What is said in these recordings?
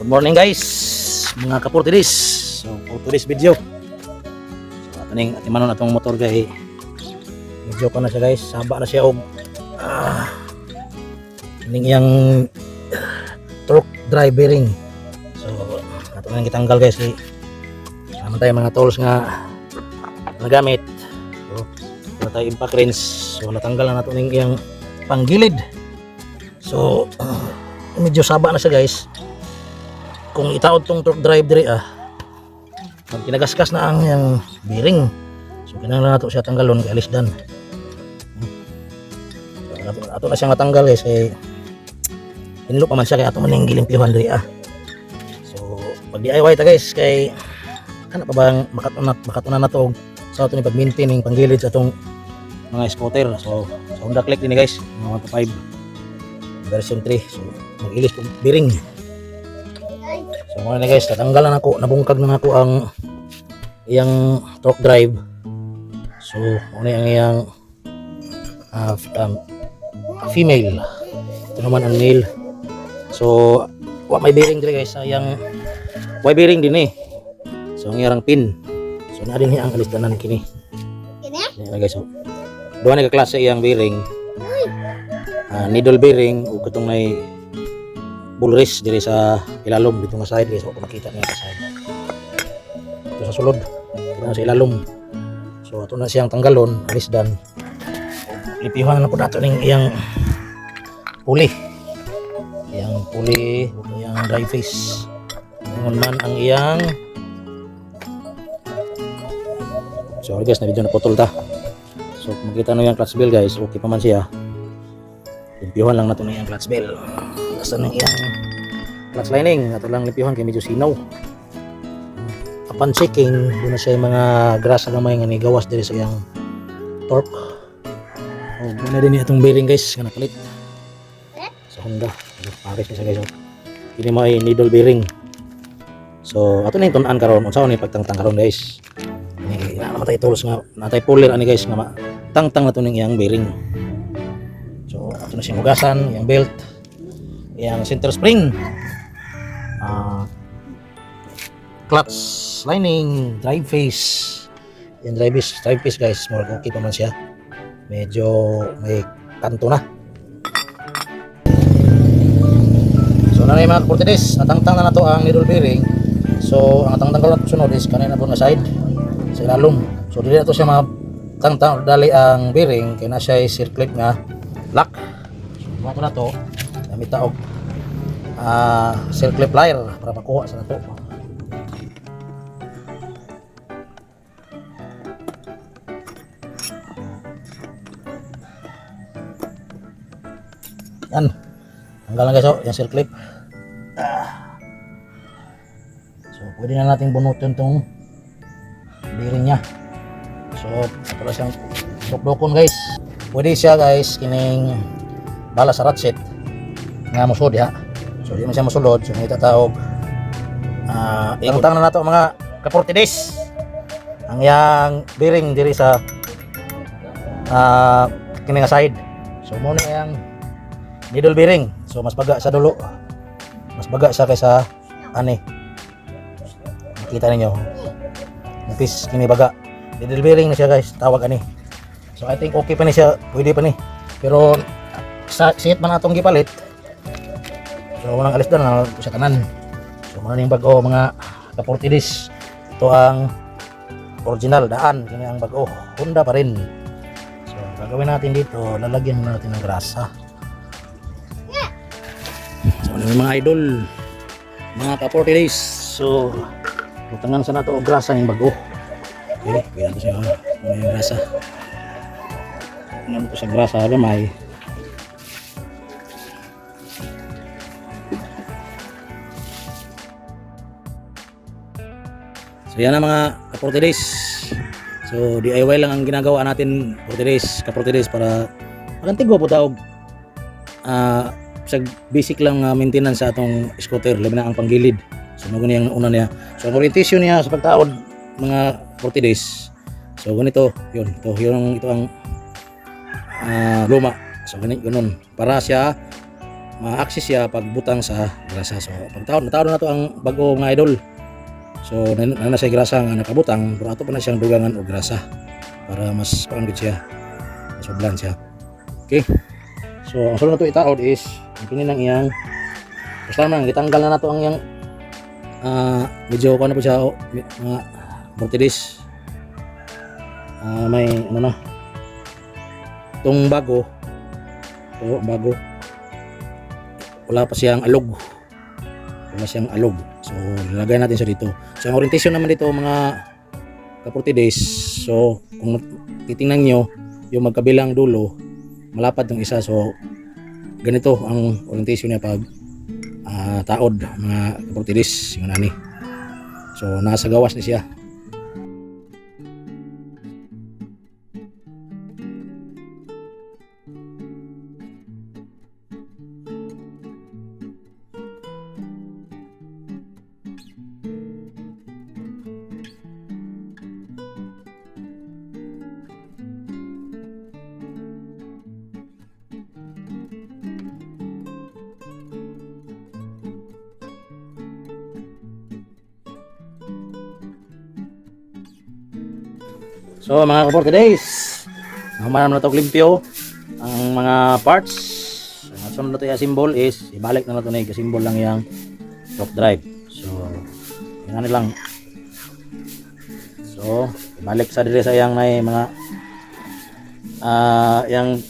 Good morning guys, mga kapurtidis. So for today's video, so ating atimanon atong motor kay medyo pa na siya guys, saba na siya og ning yang torque drive bearing. So ato nang gitanggal guys kay naman tayo mga tools nga nagamit. So wala tayo impact wrench, so natanggal na nato ning yang panggilid. So medyo saba na siya guys. Kung itaod tong torque drive diri pag kinagaskas na ang yang bearing, so kinahanglan nato siya tanggalon kay alis dan. Ato na siya matanggal guys kay hinlo pa man siya kay ato man ning gilimpihan diri So pag DIY ta guys kay kana pa bang makatunan nato sa ato ni pag-maintain ning panggilid sa atong mga scooter. So sa Honda Click din guys, 125 version 3. So mag-ilis kong bearing. So mga na guys, tatanggalan ako, nabungkag na ako ang iyang torque drive. So ano yung iyang female, ito naman ang male. So may bearing dito guys, yung may bearing din so ang iyang pin, so na din ang alistanan kini yan guys. So duha na kaklase iyang bearing, needle bearing o katong may bull-race diri sa ilalom dito nga side guys. So makita niyo sa side ito sa sulod dito sa ilalom. So ato na siyang tanggalon, alis dan. Lipihan na po nato ning iyang puli, iyang drive face. Ngon man ang iyang, sorry guys, na video na putol ta. So makita niyo yung clutch bell guys, okay pa man siya. Lipihan lang nato na iyang clutch bell. Sa nang iyang clutch lining ato lang lipihan kay medyo sinaw. Upon checking, doon na siya yung mga grasa gamay nga nigawas diri sa iyang torque. Doon na din itong bearing guys nga napalit sa Honda. Pares niya guys. Ini mo ay needle bearing. So ato na yung tunan karon, unsa ni pagtangtang karon guys. Ini natay tools nga natay puller ani guys nga tangtang nato ning iyang bearing. So ato na siyang hugasan, iyang belt, yang center spring, clutch lining, drive face. Yung drive face guys, more okay pa man siya, medyo may kanto na. So na yung mga kapurtidis, natangtang na nato ang needle bearing. So ang tangtang ko na sunod is kanina po na side sa ilalom. So dili na to siya matangtang dali ang bearing kaya na siya circlip nga lock. So buhat na to gamit ta og circle plier para makuha sa nato. Yan, tanggal na guys yung circle clip. So pwede na natin bunutin tong bearing nya. So para siyang dokdokon guys. Pwede siya guys kining bala sa ratchet nga musod ya. So di man siya masulod, so may tatawag tangtang na nato mga kapurtidis ang yang bearing diri sa kini nga side. So mo na yang needle bearing. So mas baga sa dulo, mas baga siya kaysa ani. Nakita ninyo napis kini baga needle bearing na siya guys, tawag ani. So I think okay pa ni siya, pwede pa ni, pero sa sihit man atong gipalit. So walang alis na sa kanan. So maraming bago mga kapurtidis. Ito ang original daan, kini ang bago Honda pa rin. So gagawin natin dito, lalagyan natin ng grasa. So mga idol, mga kapurtidis, so tutangan sa nato og grasa yung bago. Okay, kaya ito siya yung grasa. Ano ko sa grasa gamay. So yan na mga kapurtidis. So DIY lang ang ginagawa natin kapurtidis para magantigwa po taog sa basic lang maintenance sa atong scooter, labi na ang panggilid. So mga ganyan ang una niya. So ang orientation niya sa pagtaod mga kapurtidis, so ganito yun, ito ang luma. So ganun para siya ma-access siya pagbutang sa grasa. So pag taon na to ang bago mga idol. So na siya grasa nga nakabutang, pero ato pa na siyang dugangan og grasa para mas paano siya, mas ublan siya. Okay. So ang sunod na to itaod is kini nang iyang basta man gitanggal na nato ang iyang medyo ko na po siya mga mortidis. May ano na itong bago wala pa siyang alog, so nilagay natin siya dito. So ang orientation naman dito mga ka-40 days, so kung titingnan nyo yung magkabilang dulo malapad yung isa, so ganito ang orientation niya pag taod mga ka-40 days yung nani. So nasa gawas na siya. So mga ka-40 days, naman na ito limpyo ang mga parts. Ang sunod na ito yung symbol is ibalik na ito na yung symbol lang yung top drive. So yan lang. So ibalik sa dire sa yung may mga yung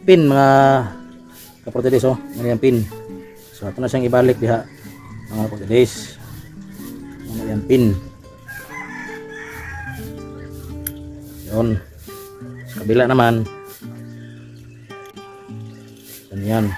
pin mga ka-40 days, yan yung pin. So ito na siyang ibalik diha mga ka-40 days. Yan pin. Yun. Sa kabila naman ganyan.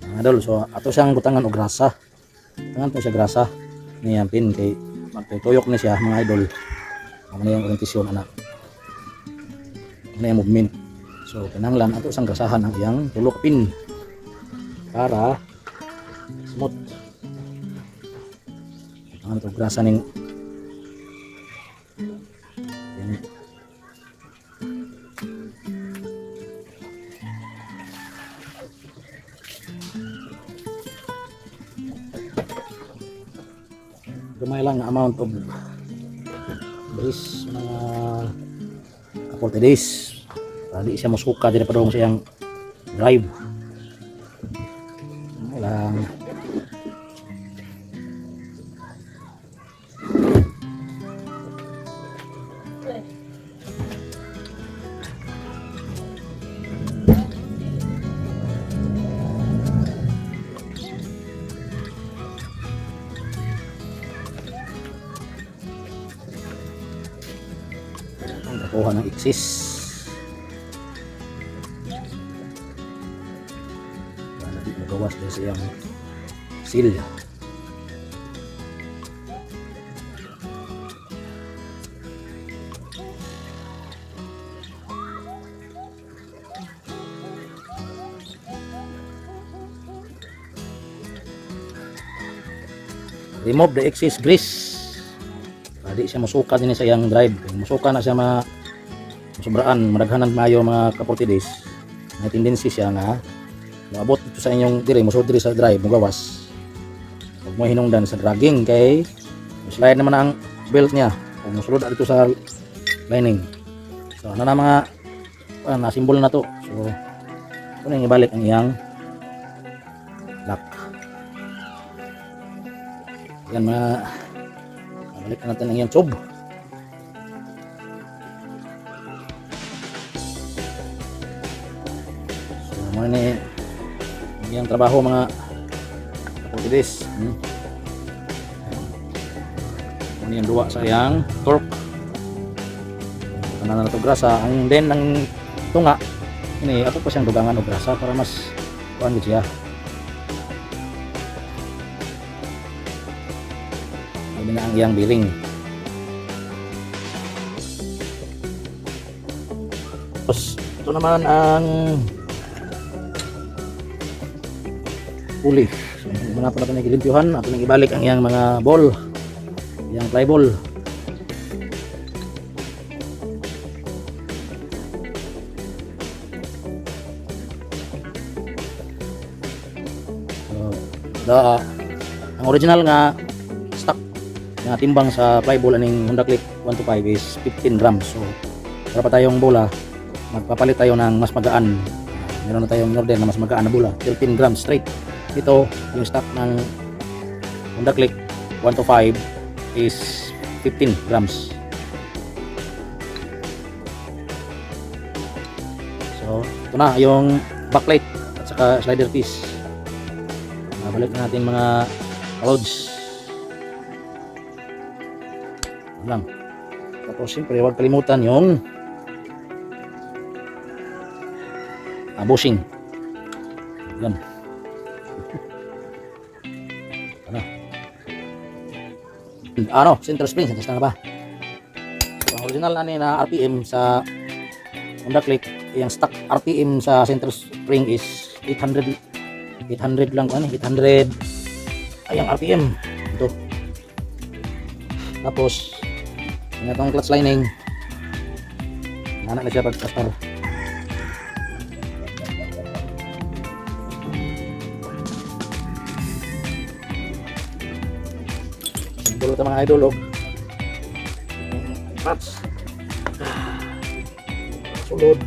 Mga idol, so ato siyang butangan og grasa. Butangan to siya grasa. Niyan pin kay magtuyok ni siya mga idol. Ano yung orientasyon anak. Ano yung movement. So kinahanglan ato sang grasahan ang iyang tulok pin para smooth. Ang ito grasa ning yan. Gamay lang na amount of grease mga 40 days. Hindi siya masuka din pa doon sa iyang drive. Lang. Ang nakuha ng excess. Gawas din siyang seal. Remove the excess grease. Di siya masuka din sa iyang drive. Masuka na siya sobraan, madaghanan maayo mga ka-40 days. May tendency siya nga maabot ito sa inyong dire, musod dire sa drive, mugawas. Huwag mo hinungdan sa dragging kay slide naman ang belt niya. Kung musulod dito sa lining. So ano na mga nasimbol na to. So ito na ibalik ang iyang lock. Yan balik na natin ang iyang tube. So muna ni yung trabaho mga kapatidis. Ano yung duwa sa iyang torque. Ano na ito grasa. Ang din ng tunga ini ako pa siyang dugangan o grasa para mas kuan gid siya. Ini na ang iyang bearing. Tapos ito naman ang pulley. So muna pa natin nagilimpyuhan, ato nang ibalik ang iyang mga ball. yang flyball. Ang original nga stock nga timbang sa flyball aning Honda Click 125 is 15 grams. So para pa tayong bola, magpapalit tayo ng mas magaan. Meron na tayong order na mas magaan na bola, 13 grams straight. Ito yung stock ng Honda Click 125 is 15 grams. So ito na yung backlight at saka slider piece. Balik na natin mga loads lang. Tapos siyempre huwag kalimutan yung bushing. Yan. Center spring. Santas na ba? So, ang original na RPM sa Honda Click, yung stock RPM sa center spring is 800 lang, 800 ay ang RPM ito. Tapos yung itong clutch lining, nanak na siya pag-castar. Simbolo ito mga idol, clutch sulod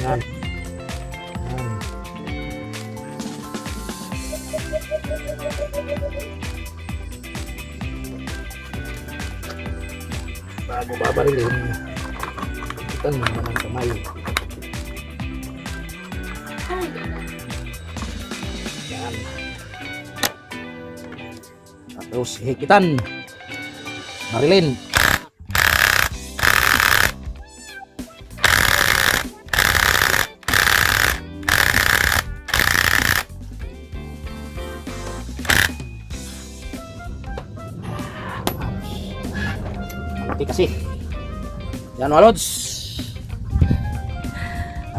yan. Bago babarilin, ikan mo naman kamay. Yan. Tapos hikitan, barilin. Kasi yan mga lods,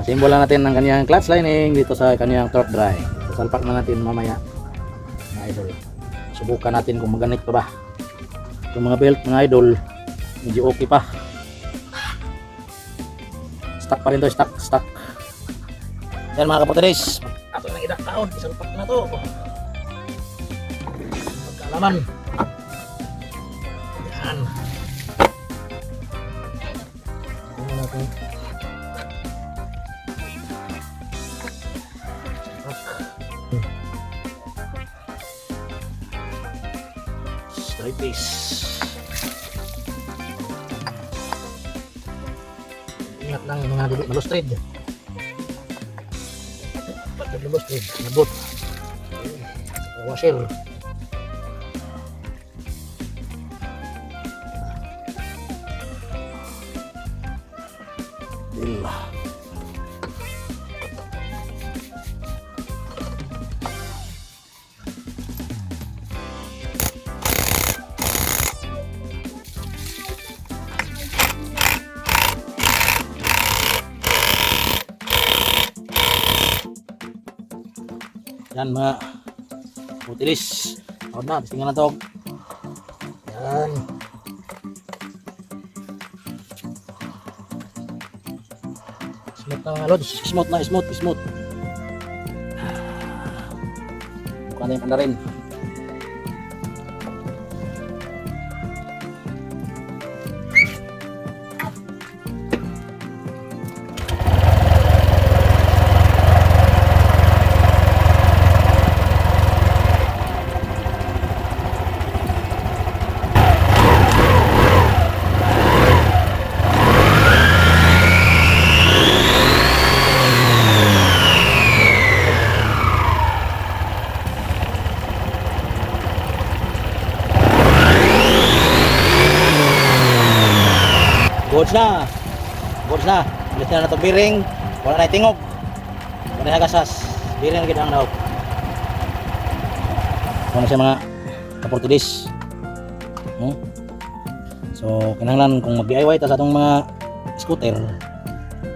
simbol lang natin ng kanyang clutch lining dito sa kanyang torque drive. Sasalpak na natin mamaya mga idol. Subukan natin kung maganit pa ba itong mga belt mga idol. Medyo okay pa, stock pa rin to, stock. Yan mga kapatid, ato ng idak taon, isalpak na to pagkaalaman. Yan straight piece. Ingat lang yung mga dili malustrid. Pag malustrid, nabot. Washer. Yan mga utilis. Tawad na, testingan na to. Yan. Smooth na mga lods. Smooth. Bukan na yung panda rin. Goods na. Bilis na itong bearing. Wala na itingog. Wala na gasas. Bearing na gitang daw. Wala siya mga kaportudis. So, kinahanglan kung mag-DIY ta sa itong mga scooter.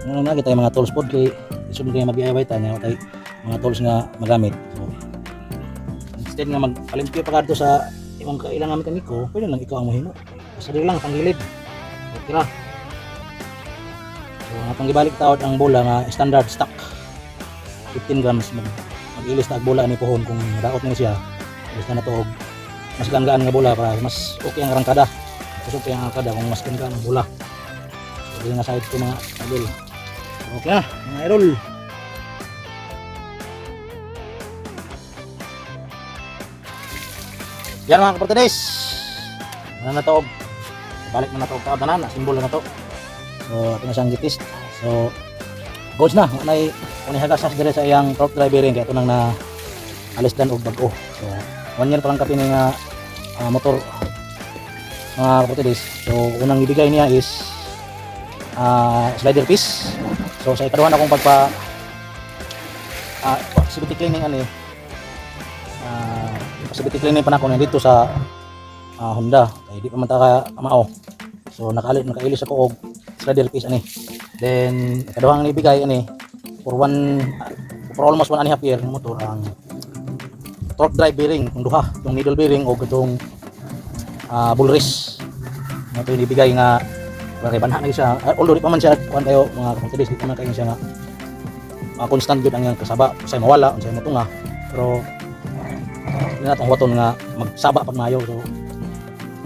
Ano na kita yung mga tools pod kay isunod kayo mag-DIY ta niya tayo mga tools nga magamit. So, instead nga magpalimpyo pa kadto sa kung kailangan mekaniko, pwede lang ikaw ang mohimo. Basta dili lang panggilid. Okay ra. So atong gibalik taod ang bola nga standard stock 15 grams mag-ilis na ang bola ni pohon kung daot na siya. Ilis na to og mas gaan nga bola para mas okay ang arangkada. Mas okay ang arangkada kung mas gaan ang bola. So dili na side ko mga idol. Okay na mga idol. Yan mga kapartidis. Ano na to? Balik na to taod na simbolo na to. So ato na siyang gitist. So goods na. Unay hagasas dire sa iyang torque drive bearing kaya ito nang na alis dan og bag-o. So 1 year pa lang kapin nga motor mga kapartidis. So unang ibigay niya is slider piece. So sa ikaduhan akong pagpa possibility cleaning ani possibility cleaning pa na ako dito sa Honda kay di pa man ta ka mao. So nakailis ako og slider piece ani. Then ikaduhang ibigay ani for almost 1.5 year ng motor ang torque drive bearing kung duha yung needle bearing o itong bull race na ito yung ibigay nga kay banha na siya although di pa man siya kuan kayo mga kapatid di pa man kayo siya nga constant gud ang iyang kasaba say mawala unsay mo tunga pero hindi na itong waton nga magsaba pag mayo. So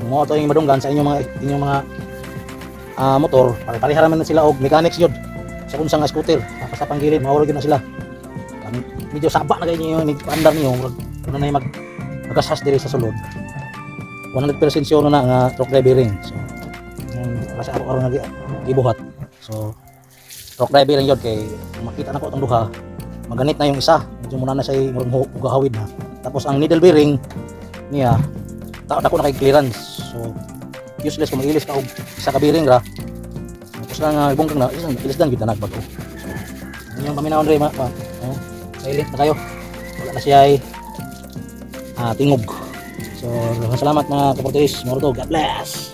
kung mo ito yung madunggan sa inyong mga motor pare-pareha naman na sila og mechanics yun sa kung nga scooter sa panggilid mawala na sila medyo saba na kayo yung nag-andar niyo ano na yung magasas diri sa sulod 100% sure na nga torque drive bearing. So kasi ako karon nagibuhat so torque drive bearing yun kay makita na ko itong duha maganit na yung isa medyo muna na siya murang hugahawid na tapos ang needle bearing niya taon ako na kay clearance so useless kung mag-ilis ka og isa ka bearing ra tapos lang ibungkang na ilis dan kita nagbago. So yung paminawon rin silent na kayo wala na siya ay tingog. So salamat mga kaportis, God bless.